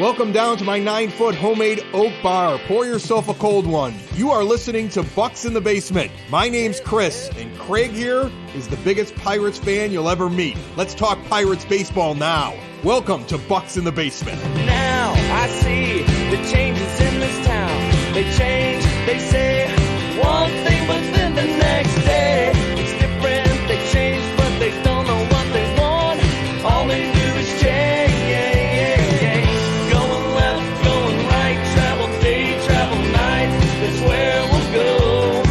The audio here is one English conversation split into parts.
Welcome down to my 9-foot homemade oak bar. Pour yourself a cold one. You are listening to Bucs in the Basement. My name's Chris, and Craig here is the biggest Pirates fan you'll ever meet. Let's talk Pirates baseball now. Welcome to Bucs in the Basement. Now I see the changes in this town. They change, they say one thing, but then the next day it's different. They change, but they don't know what they want. All they do is change. Going left, going right, travel day, travel night. That's where we'll go.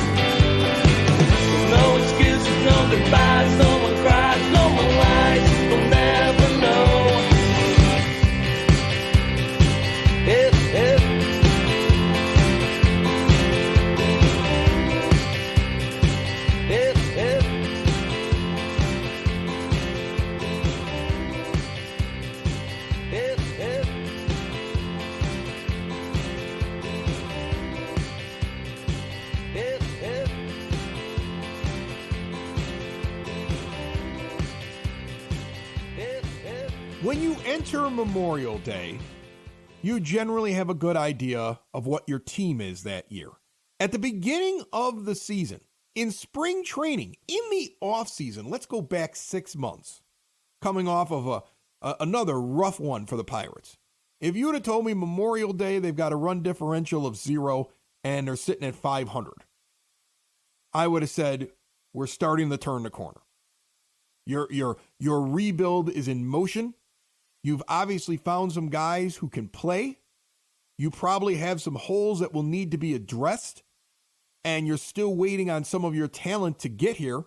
No excuses, no goodbyes, no one cries, no one lies. We'll never know. When you enter Memorial Day, you generally have a good idea of what your team is that year. At the beginning of the season, in spring training, in the offseason, let's go back 6 months, coming off of another rough one for the Pirates. If you would have told me Memorial Day, they've got a run differential of 0 and they're sitting at 500, I would have said, we're starting to turn the corner. Your rebuild is in motion. You've obviously found some guys who can play. You probably have some holes that will need to be addressed. And you're still waiting on some of your talent to get here.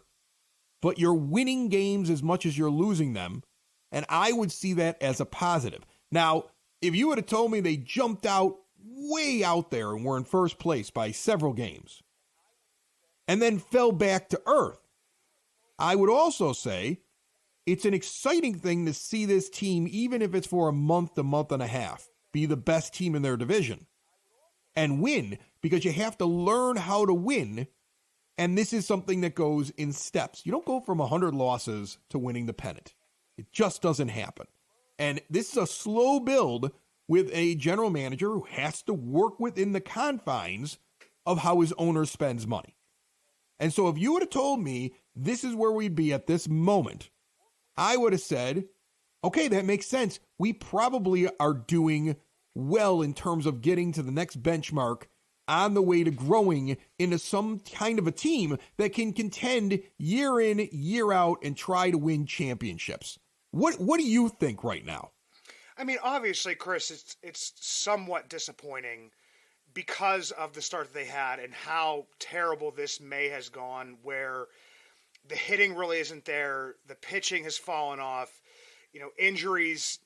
But you're winning games as much as you're losing them. And I would see that as a positive. Now, if you would have told me they jumped out way out there and were in first place by several games, and then fell back to earth, I would also say it's an exciting thing to see this team, even if it's for a month and a half, be the best team in their division and win, because you have to learn how to win. And this is something that goes in steps. You don't go from 100 losses to winning the pennant. It just doesn't happen. And this is a slow build with a general manager who has to work within the confines of how his owner spends money. And so if you would have told me this is where we'd be at this moment, I would have said, okay, that makes sense. We probably are doing well in terms of getting to the next benchmark on the way to growing into some kind of a team that can contend year in, year out, and try to win championships. What do you think right now? I mean, obviously, Chris, it's somewhat disappointing because of the start that they had and how terrible this May has gone, where the hitting really isn't there. The pitching has fallen off. Injuries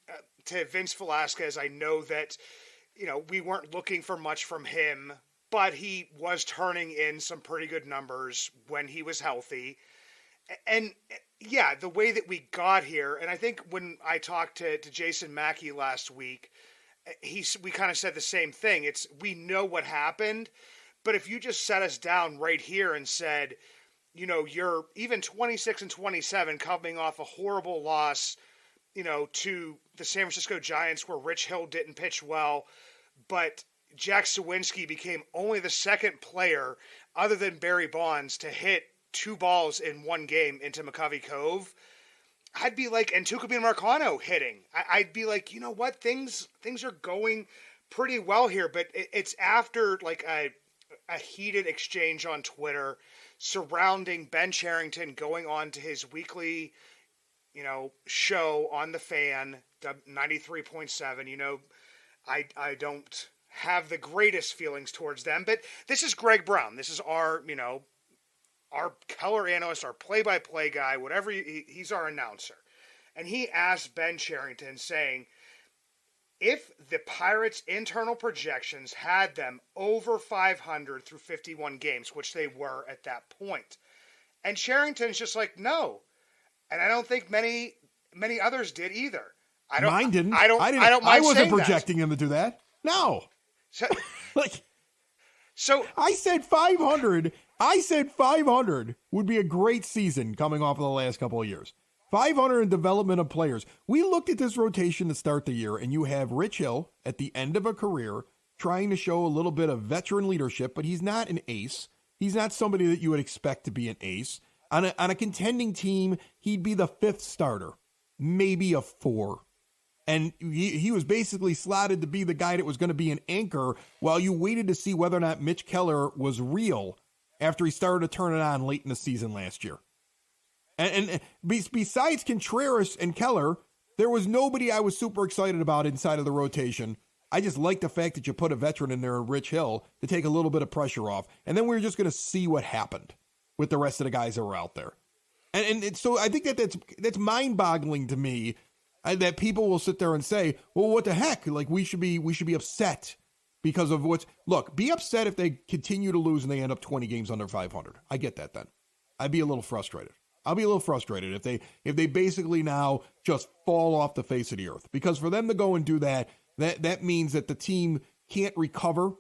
to Vince Velasquez. I know that, we weren't looking for much from him, but he was turning in some pretty good numbers when he was healthy. And yeah, the way that we got here, and I think when I talked to Jason Mackey last week, we kind of said the same thing. We know what happened, but if you just set us down right here and said, you're even 26-27 coming off a horrible loss, to the San Francisco Giants where Rich Hill didn't pitch well, but Jack Sawinski became only the second player other than Barry Bonds to hit 2 balls in one game into McCovey Cove. I'd be like, and Tucumán Marcano hitting. I'd be like, you know what? Things are going pretty well here, but it's after like a heated exchange on Twitter surrounding Ben Cherington going on to his weekly, show on the Fan, 93.7. I don't have the greatest feelings towards them, but this is Greg Brown. This is our color analyst, our play-by-play guy, whatever. He's our announcer. And he asked Ben Cherington, saying, if the Pirates' internal projections had them over 500 through 51 games, which they were at that point. And Cherington's just like, no. And I don't think many others did either. Mine didn't. I wasn't projecting him to do that. No. So I said 500. I said 500 would be a great season coming off of the last couple of years. 500 in development of players. We looked at this rotation to start the year, and you have Rich Hill at the end of a career trying to show a little bit of veteran leadership, but he's not an ace. He's not somebody that you would expect to be an ace. On a contending team, he'd be the 5th starter, maybe a 4. And he was basically slotted to be the guy that was going to be an anchor while you waited to see whether or not Mitch Keller was real after he started to turn it on late in the season last year. And besides Contreras and Keller, there was nobody I was super excited about inside of the rotation. I just like the fact that you put a veteran in there, Rich Hill, to take a little bit of pressure off. And then we were just going to see what happened with the rest of the guys that were out there. And so I think that's mind-boggling to me. That people will sit there and say, well, what the heck? Like, we should be upset because of be upset if they continue to lose and they end up 20 games under 500. I get that then. I'd be a little frustrated. I'll be a little frustrated if they basically now just fall off the face of the earth, because for them to go and do that means that the team can't recover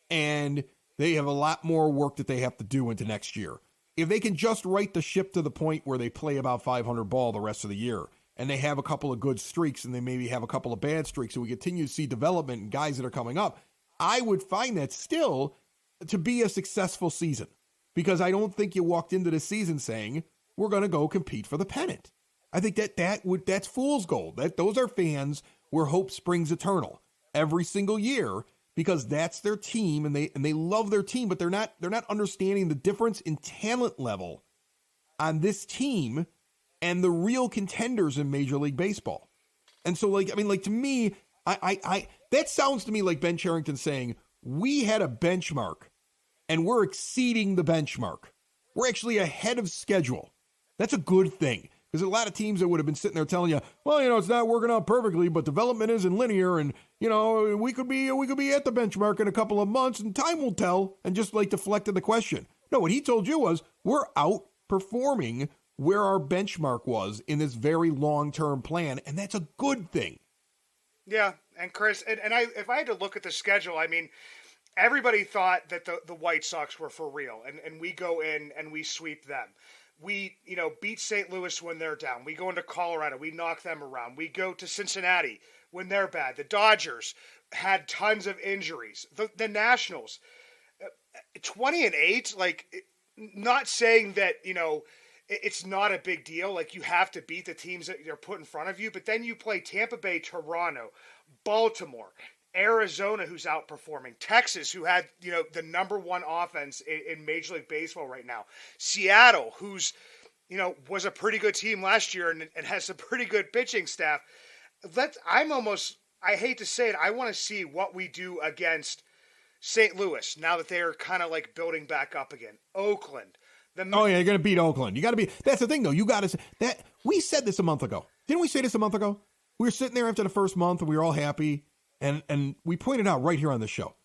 and they have a lot more work that they have to do into next year. If they can just right the ship to the point where they play about 500 ball the rest of the year, and they have a couple of good streaks and they maybe have a couple of bad streaks, and we continue to see development and guys that are coming up, I would find that still to be a successful season, because I don't think you walked into the season saying, we're going to go compete for the pennant. I think that's fool's gold. Those are fans where hope springs eternal every single year, because that's their team and they love their team, but they're not understanding the difference in talent level on this team and the real contenders in Major League Baseball. And so, to me, I that sounds to me like Ben Cherington saying, we had a benchmark and we're exceeding the benchmark. We're actually ahead of schedule. That's a good thing, because a lot of teams that would have been sitting there telling you, well, it's not working out perfectly, but development isn't linear, and we could be at the benchmark in a couple of months, and time will tell, and just deflected the question. No, what he told you was, we're outperforming where our benchmark was in this very long-term plan, and that's a good thing. Yeah, and Chris, if I had to look at the schedule, everybody thought that the White Sox were for real, and we go in and we sweep them. We, beat St. Louis when they're down. We go into Colorado. We knock them around. We go to Cincinnati when they're bad. The Dodgers had tons of injuries. The Nationals, 20-8, not saying that, it's not a big deal. You have to beat the teams that are put in front of you, but then you play Tampa Bay, Toronto, Baltimore, Arizona, who's outperforming, Texas, who had, the number one offense in Major League Baseball right now, Seattle, who's, was a pretty good team last year and has some pretty good pitching staff. I hate to say it, I want to see what we do against St. Louis now that they're kind of building back up again. Oakland. You're going to beat Oakland. You got to be. That's the thing, though. You got to. That we said this a month ago. Didn't we say this a month ago? We were sitting there after the first month and we were all happy. And we pointed out right here on the show,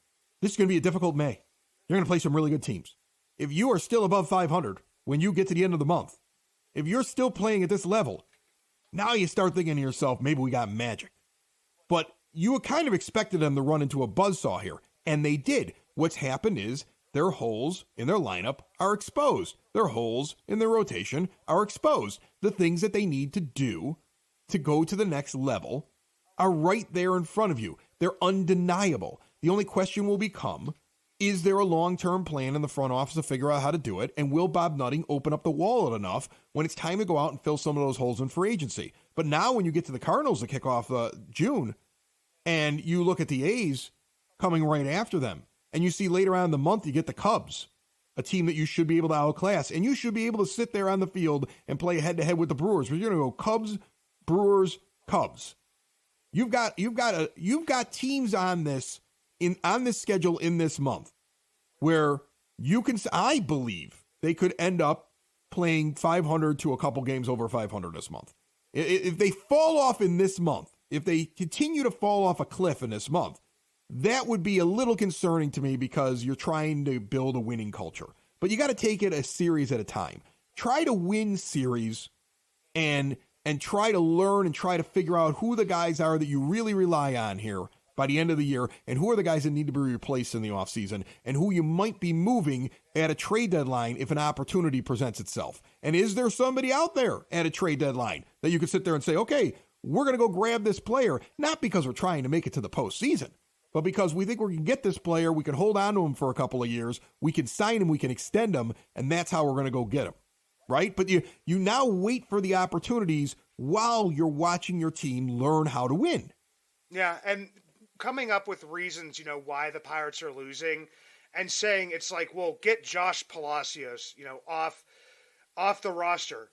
this is going to be a difficult May. You're going to play some really good teams. If you are still above 500 when you get to the end of the month, if you're still playing at this level, now you start thinking to yourself, maybe we got magic. But you kind of expected them to run into a buzzsaw here, and they did. What's happened is their holes in their lineup are exposed. Their holes in their rotation are exposed. The things that they need to do to go to the next level are right there in front of you. They're undeniable. The only question will become, is there a long-term plan in the front office to figure out how to do it? And will Bob Nutting open up the wallet enough when it's time to go out and fill some of those holes in free agency? But now when you get to the Cardinals to kick off June, and you look at the A's coming right after them, and you see later on in the month you get the Cubs, a team that you should be able to outclass, and you should be able to sit there on the field and play head-to-head with the Brewers. We're going to go Cubs, Brewers, Cubs. You've got teams on this schedule in this month where I believe they could end up playing 500 to a couple games over 500 this month. If they fall off in this month, if they continue to fall off a cliff in this month, that would be a little concerning to me, because you're trying to build a winning culture. But you got to take it a series at a time. Try to win series and try to learn and try to figure out who the guys are that you really rely on here by the end of the year, and who are the guys that need to be replaced in the offseason, and who you might be moving at a trade deadline if an opportunity presents itself. And is there somebody out there at a trade deadline that you could sit there and say, okay, we're going to go grab this player, not because we're trying to make it to the postseason, but because we think we can get this player, we can hold on to him for a couple of years, we can sign him, we can extend him, and that's how we're going to go get him, right? But you now wait for the opportunities while you're watching your team learn how to win. Yeah, and coming up with reasons, why the Pirates are losing and saying it's like, well, get Josh Palacios, off the roster.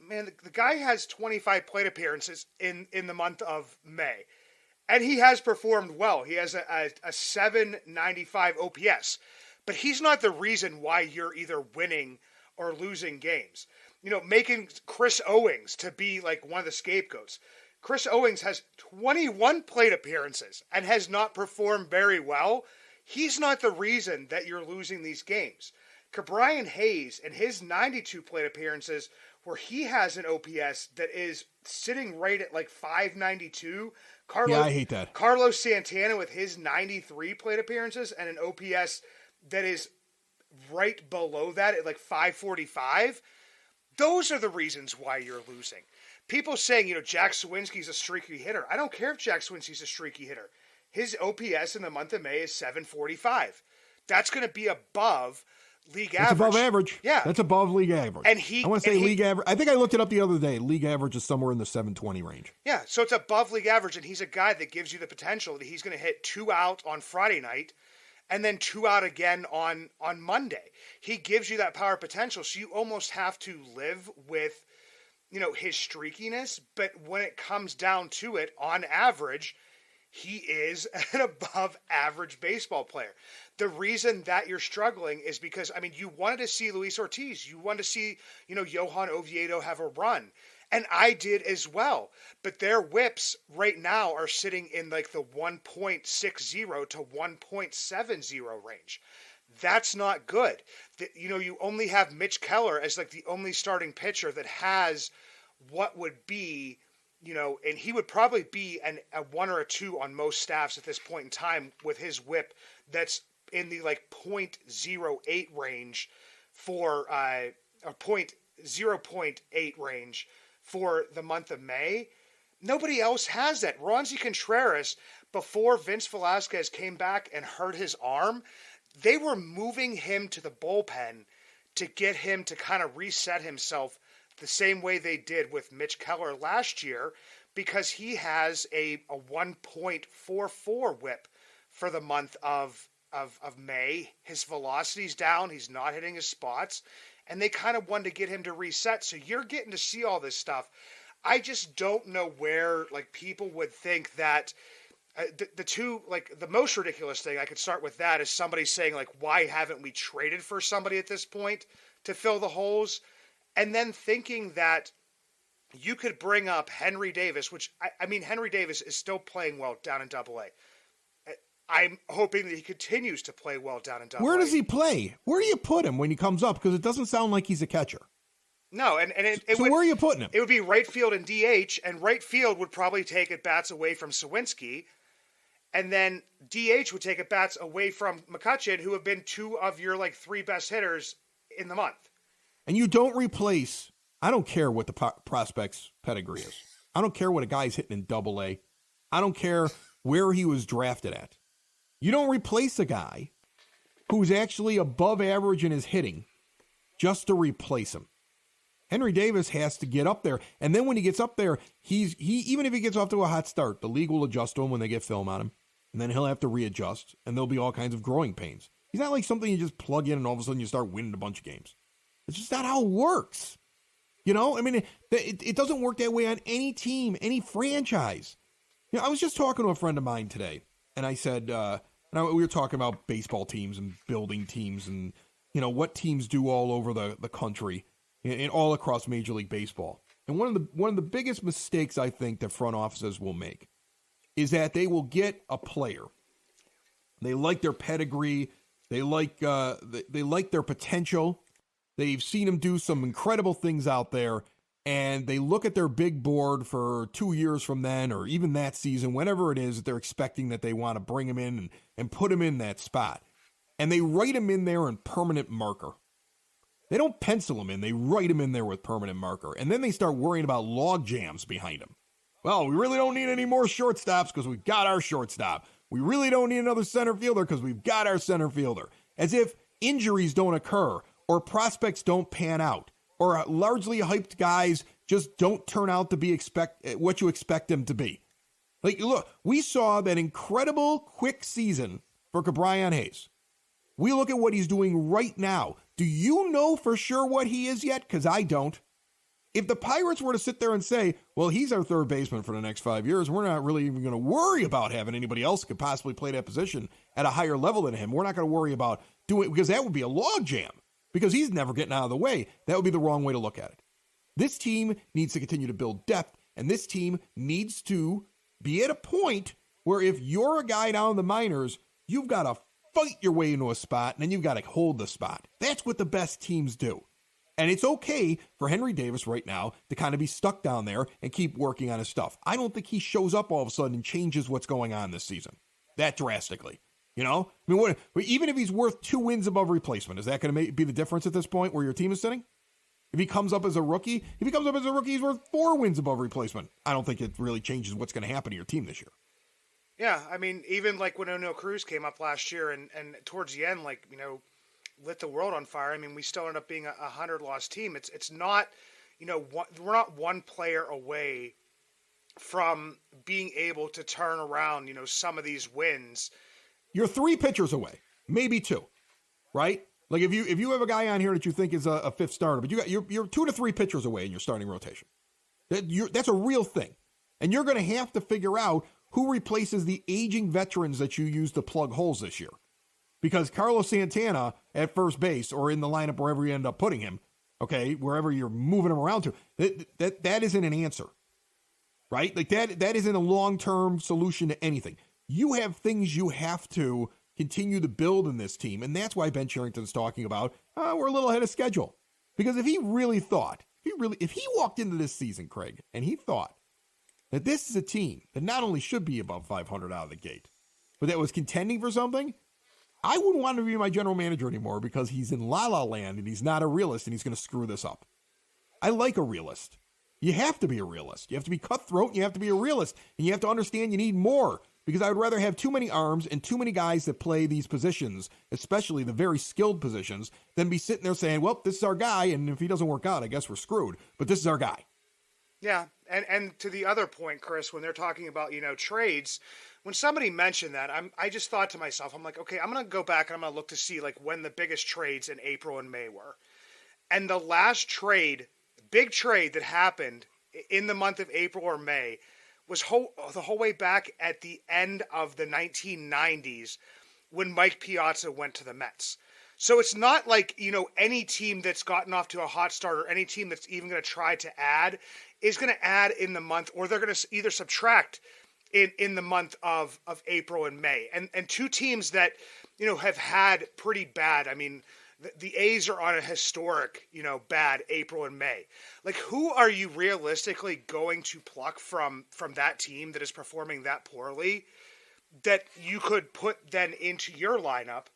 Man, the guy has 25 plate appearances in the month of May, and he has performed well. He has a 795 OPS, but he's not the reason why you're either winning or losing games. Making Chris Owings to be like one of the scapegoats. Chris Owings has 21 plate appearances and has not performed very well. He's not the reason that you're losing these games. Ke'Bryan Hayes and his 92 plate appearances, where he has an OPS that is sitting right at like 592. I hate that. Carlos Santana with his 93 plate appearances and an OPS that is right below that at like 545. Those are the reasons why you're losing. People saying, Jack Sawinski's a streaky hitter. I don't care if Jack Sawinski's a streaky hitter. His OPS in the month of May is 745. That's going to be above league average. That's above average. Yeah. That's above league average. And I want to say league average. I think I looked it up the other day. League average is somewhere in the 720 range. Yeah, so it's above league average, and he's a guy that gives you the potential that he's going to hit 2 out on Friday night and then 2 out again on Monday. He gives you that power potential, so you almost have to live with his streakiness, but when it comes down to it, on average, he is an above average baseball player. The reason that you're struggling is because, you wanted to see Luis Ortiz. You wanted to see, Johan Oviedo have a run. And I did as well. But their whips right now are sitting in like the 1.60 to 1.70 range. That's not good. You only have Mitch Keller as like the only starting pitcher that has what would be, and he would probably be a 1 or a 2 on most staffs at this point in time with his whip that's in the like 0.08 range for, or 0.8 range for the month of May. Nobody else has that. Ronzi Contreras, before Vince Velasquez came back and hurt his arm, they were moving him to the bullpen to get him to kind of reset himself the same way they did with Mitch Keller last year, because he has a 1.44 whip for the month of May. His velocity's down. He's not hitting his spots. And they kind of wanted to get him to reset. So you're getting to see all this stuff. I just don't know where people would think that the most ridiculous thing, I could start with that, is somebody saying why haven't we traded for somebody at this point to fill the holes? And then thinking that you could bring up Henry Davis, which Henry Davis is still playing well down in Double-A. I'm hoping that he continues to play well down in Double-A. Where does he play? Where do you put him when he comes up? Because it doesn't sound like he's a catcher. No, so where are you putting him? It would be right field and DH, and right field would probably take at bats away from Sawinski, and then DH would take at bats away from McCutchen, who have been 2 of your 3 best hitters in the month. And you don't replace, I don't care what the prospect's pedigree is. I don't care what a guy's hitting in Double-A. I don't care where he was drafted at. You don't replace a guy who's actually above average in his hitting just to replace him. Henry Davis has to get up there. And then when he gets up there, he even if he gets off to a hot start, the league will adjust to him when they get film on him. And then he'll have to readjust, and there'll be all kinds of growing pains. He's not like something you just plug in and all of a sudden you start winning a bunch of games. It's just not how it works. It doesn't work that way on any team, any franchise. I was just talking to a friend of mine today, and I said, we were talking about baseball teams and building teams and, what teams do all over the country and all across Major League Baseball. And one of the biggest mistakes I think that front offices will make is that they will get a player. They like their pedigree. They like their potential. They've seen him do some incredible things out there, and they look at their big board for 2 years from then, or even that season, whenever it is that they're expecting that they want to bring him in and put him in that spot, and they write him in there in permanent marker. They don't pencil him in, they write him in there with permanent marker, and then they start worrying about log jams behind him. Well, we really don't need any more shortstops because we've got our shortstop. We really don't need another center fielder because we've got our center fielder. As if injuries don't occur, or prospects don't pan out, or largely hyped guys just don't turn out to be what you expect them to be. Like, look, we saw that incredible quick season for Cabrian Hayes. We look at what he's doing right now. Do you know for sure what he is yet? Because I don't. If the Pirates were to sit there and say, well, he's our third baseman for the next 5 years, we're not really even going to worry about having anybody else who could possibly play that position at a higher level than him. We're not going to worry about doing it because that would be a logjam because he's never getting out of the way. That would be the wrong way to look at it. This team needs to continue to build depth, and this team needs to be at a point where if you're a guy down in the minors, you've got to fight your way into a spot, and then you've got to hold the spot. That's what the best teams do. And it's okay for Henry Davis right now to kind of be stuck down there and keep working on his stuff. I don't think he shows up all of a sudden and changes what's going on this season that drastically. You know, I mean, even if he's worth 2 wins above replacement, is that going to be the difference at this point where your team is sitting? If he comes up as a rookie, he's worth 4 wins above replacement. I don't think it really changes what's going to happen to your team this year. Yeah, I mean, even like when O'Neal Cruz came up last year and towards the end, like, you know, lit the world on fire. I mean, we still ended up being a 100-loss team. It's not, you know, we're not one player away from being able to turn around, you know, some of these wins. You're 3 pitchers away, maybe 2, right? Like if you have a guy on here that you think is a fifth starter, but you're 2 to 3 pitchers away in your starting rotation. That's a real thing, and you're going to have to figure out who replaces the aging veterans that you use to plug holes this year. Because Carlos Santana at first base or in the lineup wherever you end up putting him, okay, wherever you're moving him around to, that isn't an answer, right? Like that isn't a long-term solution to anything. You have things you have to continue to build in this team, and that's why Ben Cherington's talking about we're a little ahead of schedule. Because if he walked into this season, Craig, and he thought that this is a team that not only should be above 500 out of the gate, but that was contending for something, I wouldn't want to be my general manager anymore because he's in la-la land and he's not a realist and he's going to screw this up. I like a realist. You have to be a realist. You have to be cutthroat and you have to be a realist. And you have to understand you need more because I would rather have too many arms and too many guys that play these positions, especially the very skilled positions, than be sitting there saying, well, this is our guy, and if he doesn't work out, I guess we're screwed. But this is our guy. Yeah, and to the other point, Chris, when they're talking about, you know, trades, when somebody mentioned that, I just thought to myself, I'm like, okay, I'm going to go back and I'm going to look to see like when the biggest trades in April and May were. And the last trade, big trade that happened in the month of April or May was the whole way back at the end of the 1990s when Mike Piazza went to the Mets. So it's not like, you know, any team that's gotten off to a hot start or any team that's even going to try to add is going to add in the month, or they're going to either subtract in the month of April and May. And 2 teams that, you know, have had pretty bad, I mean, the A's are on a historic, you know, bad April and May. Like, who are you realistically going to pluck from that team that is performing that poorly that you could put then into your lineup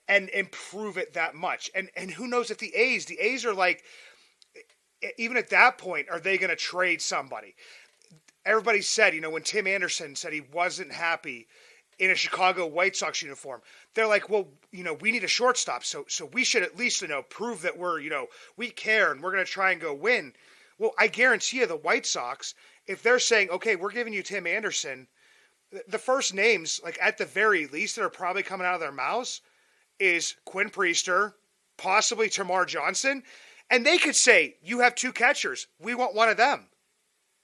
and improve it that much? And who knows if the A's are like, even at that point, are they going to trade somebody? Everybody said, you know, when Tim Anderson said he wasn't happy in a Chicago White Sox uniform, they're like, well, you know, we need a shortstop, so we should at least, you know, prove that we're, you know, we care and we're going to try and go win. Well, I guarantee you the White Sox, if they're saying, okay, we're giving you Tim Anderson, the first names, like at the very least, that are probably coming out of their mouths is Quinn Priester, possibly Tamar Johnson, and they could say, you have 2 catchers. We want one of them.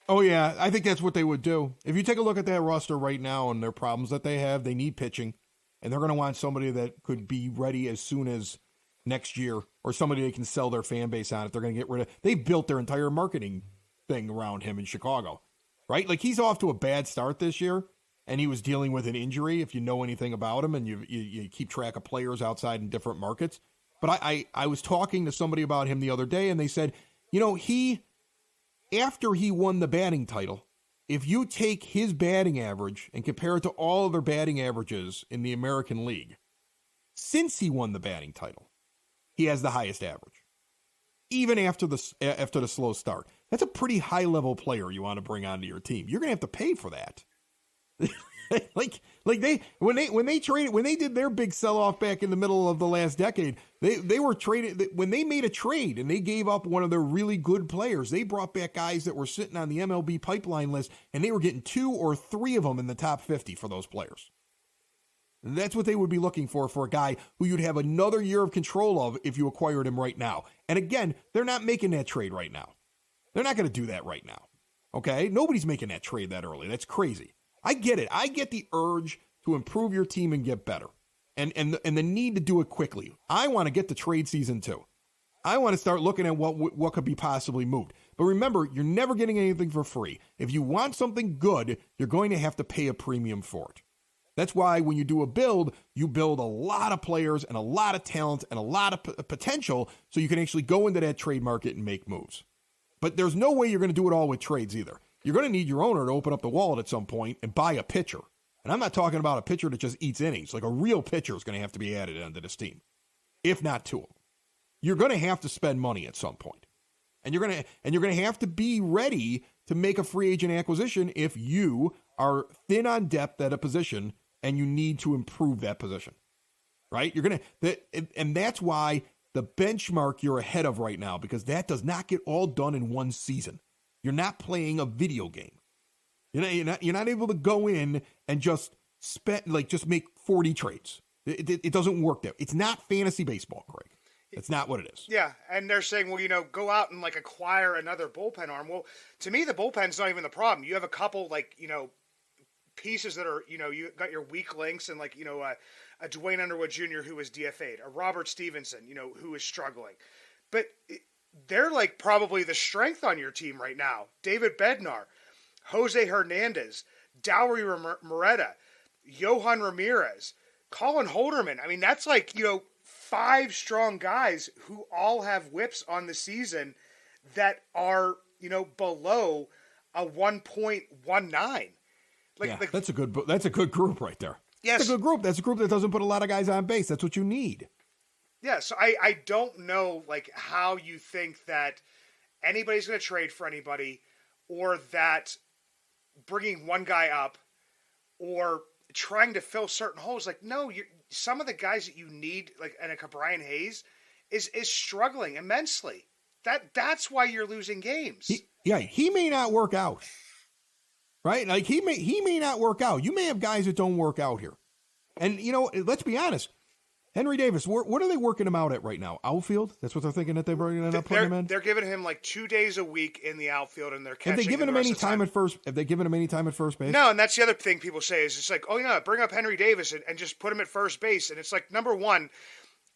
Oh, yeah, I think that's what they would do. If you take a look at that roster right now and their problems that they have, they need pitching, and they're going to want somebody that could be ready as soon as next year, or somebody they can sell their fan base on if they're going to get rid of. They built their entire marketing thing around him in Chicago, right? Like, he's off to a bad start this year, and he was dealing with an injury, if you know anything about him, and you keep track of players outside in different markets. But I was talking to somebody about him the other day, and they said, you know, he after he won the batting title, if you take his batting average and compare it to all other batting averages in the American League, since he won the batting title, he has the highest average. Even after the slow start. That's a pretty high-level player you want to bring onto your team. You're going to have to pay for that. like when they did their big sell-off back in the middle of the last decade, they were traded when they made a trade and they gave up one of their really good players. They brought back guys that were sitting on the MLB pipeline list, and they were getting 2 or 3 of them in the top 50 for those players. That's what they would be looking for a guy who you'd have another year of control of if you acquired him right now. And again, they're not making that trade right now. They're not going to do that right now. Okay? Nobody's making that trade that early. That's crazy. I get it. I get the urge to improve your team and get better. And the need to do it quickly. I want to get to trade season too. I want to start looking at what could be possibly moved. But remember, you're never getting anything for free. If you want something good, you're going to have to pay a premium for it. That's why when you do a build, you build a lot of players and a lot of talent and a lot of potential so you can actually go into that trade market and make moves. But there's no way you're going to do it all with trades either. You're going to need your owner to open up the wallet at some point and buy a pitcher. And I'm not talking about a pitcher that just eats innings. Like a real pitcher is going to have to be added onto this team, if not 2 of them. You're going to have to spend money at some point. And you're going to have to be ready to make a free agent acquisition if you are thin on depth at a position and you need to improve that position, right? And that's why the benchmark you're ahead of right now, because that does not get all done in one season. You're not playing a video game. You're not able to go in and just make 40 trades. It doesn't work that. It's not fantasy baseball, Craig. It's not what it is. Yeah, and they're saying, well, go out and acquire another bullpen arm. Well, to me, the bullpen's not even the problem. You have a couple pieces that are, you got your weak links and a Dwayne Underwood Jr. who was DFA'd, a Robert Stevenson, who is struggling. But they're probably the strength on your team right now. David Bednar, Jose Hernandez, Dowry Moreta, Johan Ramirez, Colin Holderman. I mean, that's 5 strong guys who all have whips on the season that are, below a 1.19. That's a good group right there. Yes. That's a good group. That's a group that doesn't put a lot of guys on base. That's what you need. Yeah, so I don't know how you think that anybody's going to trade for anybody, or that bringing one guy up or trying to fill certain holes. No, some of the guys that you need, and Brian Hayes is struggling immensely. That's why you're losing games. He may not work out. Right? He may not work out. You may have guys that don't work out here. And, let's be honest. Henry Davis, what are they working him out at right now? Outfield? That's what they're thinking that they're going to put him in? They're giving him 2 days a week in the outfield, and they're catching. Have they given him any time at first? Have they given him any time at first base? No, and that's the other thing people say is it's bring up Henry Davis and just put him at first base. And it's number one,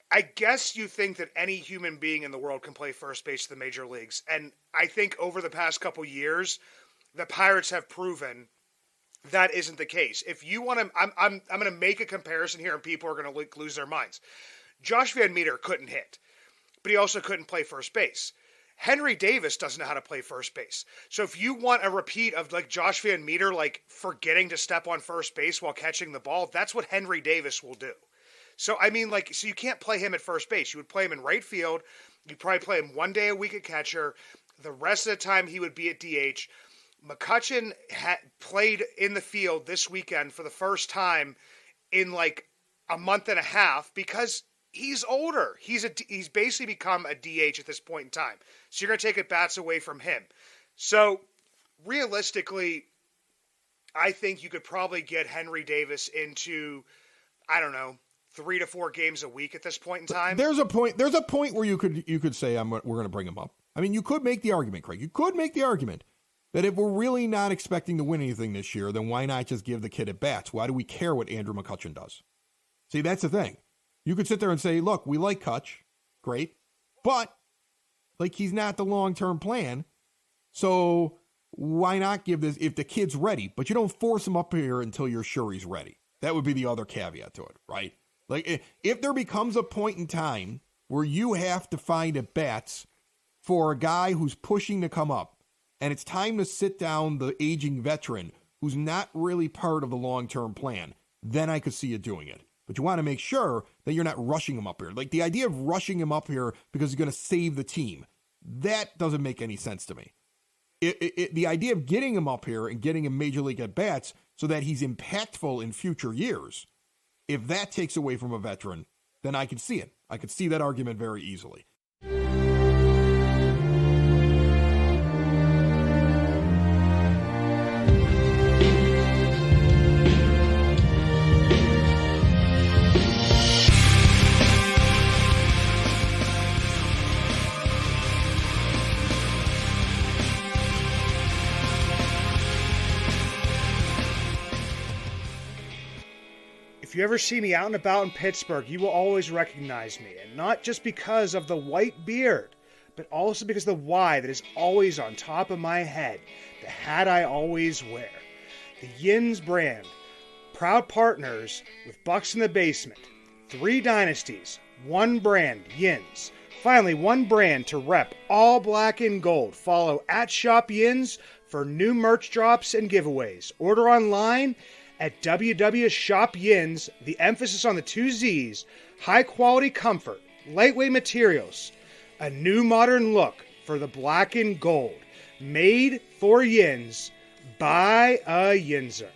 I guess you think that any human being in the world can play first base in the major leagues. And I think over the past couple years, the Pirates have proven that isn't the case. If you want to, I'm going to make a comparison here, and people are going to lose their minds. Josh Van Meter couldn't hit, but he also couldn't play first base. Henry Davis doesn't know how to play first base. So if you want a repeat of Josh Van Meter, forgetting to step on first base while catching the ball, that's what Henry Davis will do. So, so you can't play him at first base. You would play him in right field. You'd probably play him 1 day a week at catcher. The rest of the time he would be at DH. McCutchen played in the field this weekend for the first time in a month and a half because he's older. He's basically become a DH at this point in time. So you're going to take at bats away from him. So realistically, I think you could probably get Henry Davis into, 3 to 4 games a week at this point in time. There's a point where you could say we're going to bring him up. You could make the argument, Craig. You could make the argument that if we're really not expecting to win anything this year, then why not just give the kid at bats? Why do we care what Andrew McCutchen does? See, that's the thing. You could sit there and say, look, we like Kutch. Great. But, he's not the long-term plan. So why not give this if the kid's ready? But you don't force him up here until you're sure he's ready. That would be the other caveat to it, right? If there becomes a point in time where you have to find at bats for a guy who's pushing to come up, and it's time to sit down the aging veteran who's not really part of the long-term plan, then I could see you doing it. But you want to make sure that you're not rushing him up here. Like the idea of rushing him up here because he's going to save the team, that doesn't make any sense to me. The idea of getting him up here and getting him major league at-bats so that he's impactful in future years, if that takes away from a veteran, then I could see it. I could see that argument very easily. If you ever see me out and about in Pittsburgh, you will always recognize me, and not just because of the white beard, but also because of the Y that is always on top of my head, the hat I always wear. The Yins brand, proud partners with Bucs in the Basement. 3 dynasties, 1 brand, Yins. Finally, 1 brand to rep all black and gold. Follow at Shop Yins for new merch drops and giveaways. Order online at www.shopyins, the emphasis on the 2 Z's, high quality comfort, lightweight materials, a new modern look for the black and gold, made for Yins by a Yinzer.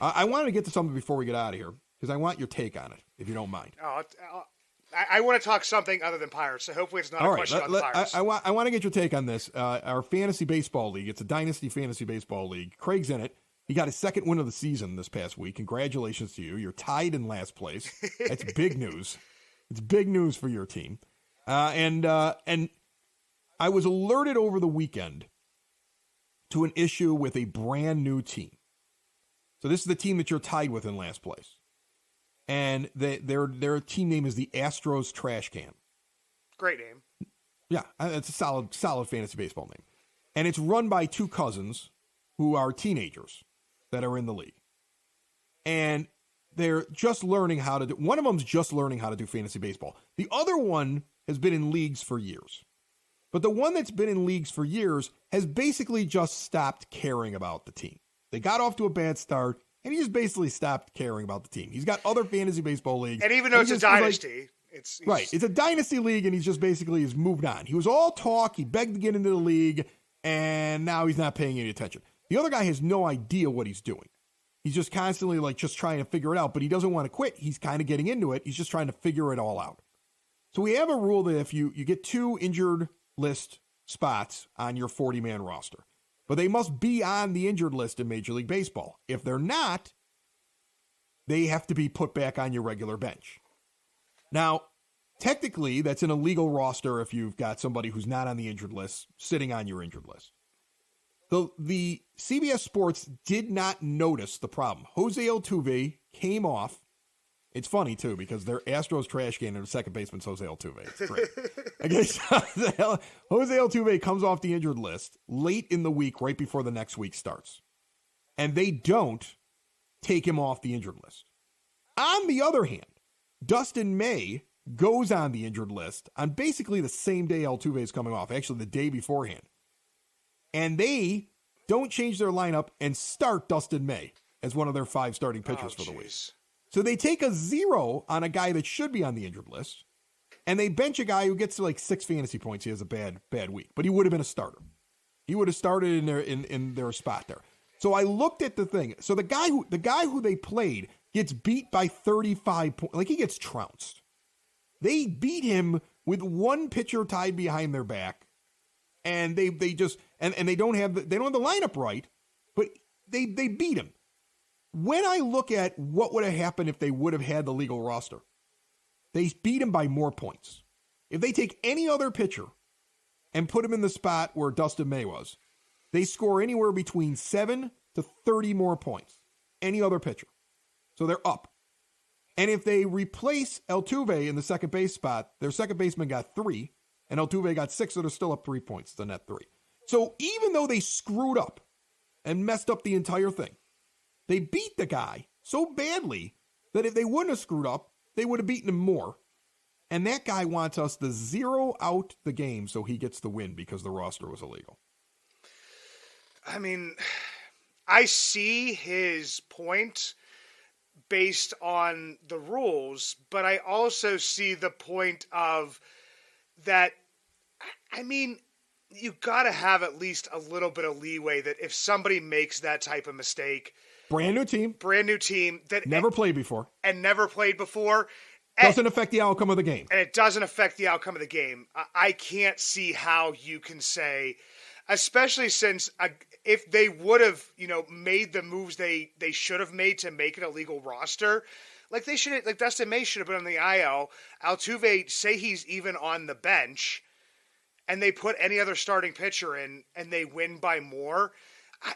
I wanted to get to something before we get out of here, because I want your take on it, if you don't mind. I want to talk something other than Pirates, so hopefully it's not a question on Pirates. I want to get your take on this. Our fantasy baseball league, it's a dynasty fantasy baseball league. Craig's in it. He got his 2nd win of the season this past week. Congratulations to you. You're tied in last place. That's big news. It's big news for your team. And I was alerted over the weekend to an issue with a brand new team. So this is the team that you're tied with in last place. And their team name is the Astros Trash Can. Great name. Yeah, it's a solid fantasy baseball name. And it's run by 2 cousins who are teenagers that are in the league. And they're just learning how to do, one of them's just learning how to do fantasy baseball. The other one has been in leagues for years. But the one that's been in leagues for years has basically just stopped caring about the team. They got off to a bad start, and he just basically stopped caring about the team. He's got other fantasy baseball leagues. And even though it's a dynasty, it's a dynasty league, and he's just basically has moved on. He was all talk. He begged to get into the league, and now he's not paying any attention. The other guy has no idea what he's doing. He's just constantly just trying to figure it out, but he doesn't want to quit. He's kind of getting into it. He's just trying to figure it all out. So we have a rule that if you get 2 injured list spots on your 40-man roster, but they must be on the injured list in Major League Baseball. If they're not, they have to be put back on your regular bench. Now, technically, that's an illegal roster if you've got somebody who's not on the injured list sitting on your injured list. The CBS Sports did not notice the problem. Jose Altuve came off. It's funny, too, because their Astros trash can and the second baseman's Jose Altuve. It's great. Okay, so Jose Altuve comes off the injured list late in the week, right before the next week starts. And they don't take him off the injured list. On the other hand, Dustin May goes on the injured list on basically the same day Altuve is coming off, actually the day beforehand. And they don't change their lineup and start Dustin May as one of their 5 starting pitchers for the week. So they take a 0 on a guy that should be on the injured list, and they bench a guy who gets to 6 fantasy points. He has a bad week, but he would have been a starter. He would have started in their spot there. So I looked at the thing. So the guy who they played gets beat by 35 points. He gets trounced. They beat him with 1 pitcher tied behind their back. And they just and they don't have the lineup right, but they beat him. When I look at what would have happened if they would have had the legal roster, they beat him by more points. If they take any other pitcher and put him in the spot where Dustin May was, they score anywhere between 7 to 30 more points. Any other pitcher. So they're up. And if they replace Altuve in the second base spot, their second baseman got 3. And Altuve got 6, so they're still up 3 points. It's a net 3. So even though they screwed up and messed up the entire thing, they beat the guy so badly that if they wouldn't have screwed up, they would have beaten him more. And that guy wants us to 0 out the game so he gets the win because the roster was illegal. I mean, I see his point based on the rules, but I also see the point of that. I mean, you got to have at least a little bit of leeway that if somebody makes that type of mistake, brand new team that never played before, doesn't affect the outcome of the game. And it doesn't affect the outcome of the game. I can't see how you can say, especially since if they would have, made the moves they should have made to make it a legal roster, like they should, like Dustin May should have been on the IL. Altuve, say he's even on the bench, and they put any other starting pitcher in, and they win by more.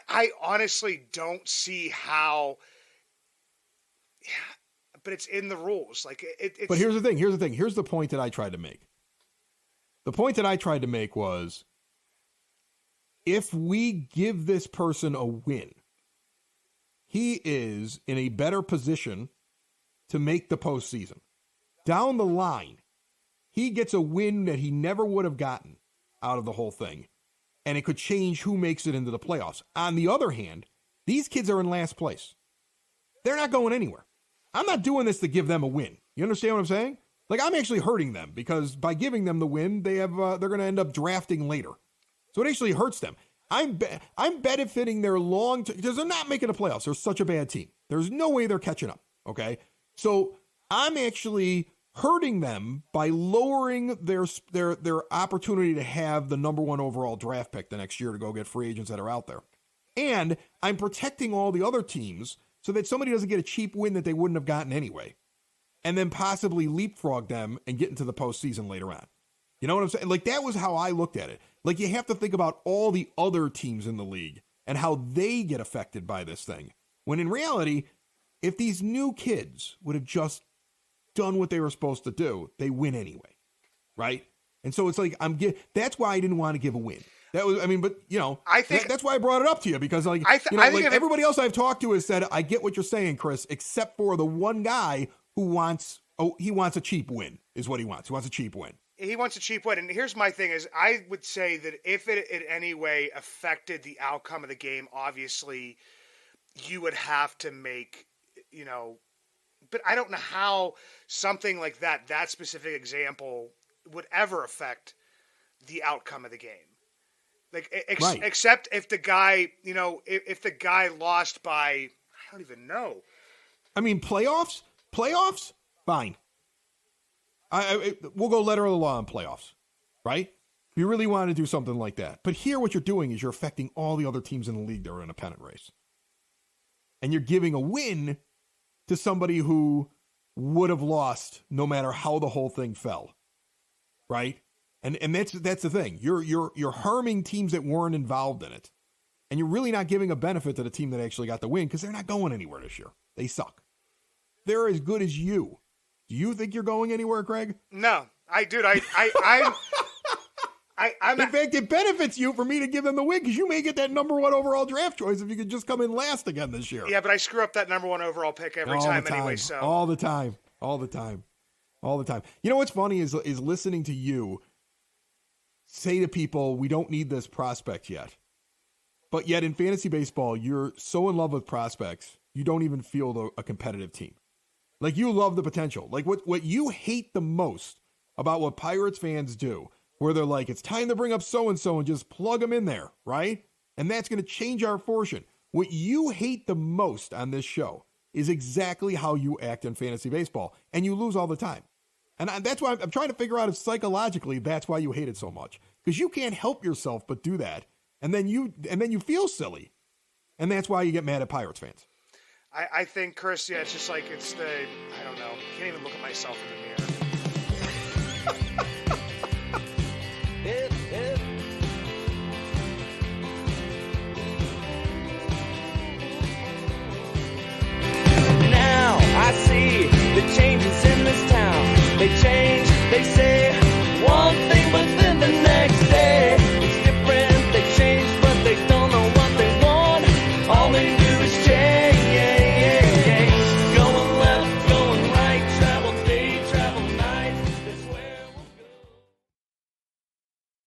I honestly don't see how. Yeah, but it's in the rules. Like it's. But here's the thing. Here's the point that I tried to make. The point that I tried to make was, if we give this person a win, he is in a better position to make the postseason. Down the line, he gets a win that he never would have gotten out of the whole thing, and it could change who makes it into the playoffs. On the other hand, these kids are in last place. They're not going anywhere. I'm not doing this to give them a win. You understand what I'm saying? Like, I'm actually hurting them because by giving them the win, they're going to end up drafting later. So it actually hurts them. I'm benefiting their because they're not making the playoffs. They're such a bad team. There's no way they're catching up. Okay, so I'm actually hurting them by lowering their opportunity to have the number 1 overall draft pick the next year to go get free agents that are out there. And I'm protecting all the other teams so that somebody doesn't get a cheap win that they wouldn't have gotten anyway, and then possibly leapfrog them and get into the postseason later on. You know what I'm saying? Like, that was how I looked at it. Like, you have to think about all the other teams in the league and how they get affected by this thing. When in reality, if these new kids would have just done what they were supposed to do, they win anyway, right? And so it's like that's why I didn't want to give a win. That was, I think that's why I brought it up to you, because everybody else I've talked to has said, I get what you're saying, Chris, except for the one guy who wants a cheap win is what he wants. He wants a cheap win. He wants a cheap win. And here's my thing is, I would say that if it in any way affected the outcome of the game, obviously you would have to make, but I don't know how something like that specific example would ever affect the outcome of the game. Like, right. Except if the guy, if the guy lost by, I don't even know. I mean, playoffs, fine. We'll go letter of the law on playoffs, right? If you really want to do something like that. But here what you're doing is you're affecting all the other teams in the league that are in a pennant race. And you're giving a win to somebody who would have lost no matter how the whole thing fell, right? And that's the thing. You're harming teams that weren't involved in it. And you're really not giving a benefit to the team that actually got the win, because they're not going anywhere this year. They suck. They're as good as you. Do you think you're going anywhere, Craig? No, I'm in fact, it benefits you for me to give them the win, because you may get that number 1 overall draft choice if you could just come in last again this year. Yeah, but I screw up that number 1 overall pick every time anyway. So all the time. You know what's funny is listening to you say to people, we don't need this prospect yet. But yet in fantasy baseball, you're so in love with prospects, you don't even field a competitive team. Like, you love the potential. Like, what you hate the most about what Pirates fans do, where they're like, it's time to bring up so-and-so and just plug them in there, right? And that's going to change our fortune. What you hate the most on this show is exactly how you act in fantasy baseball, and you lose all the time. And that's why I'm trying to figure out if psychologically that's why you hate it so much, because you can't help yourself but do that, and then you feel silly, and that's why you get mad at Pirates fans. I think, Chris, yeah, it's just like I don't know. I can't even look at myself in the mirror. Now I see the changes in this town. They change, they say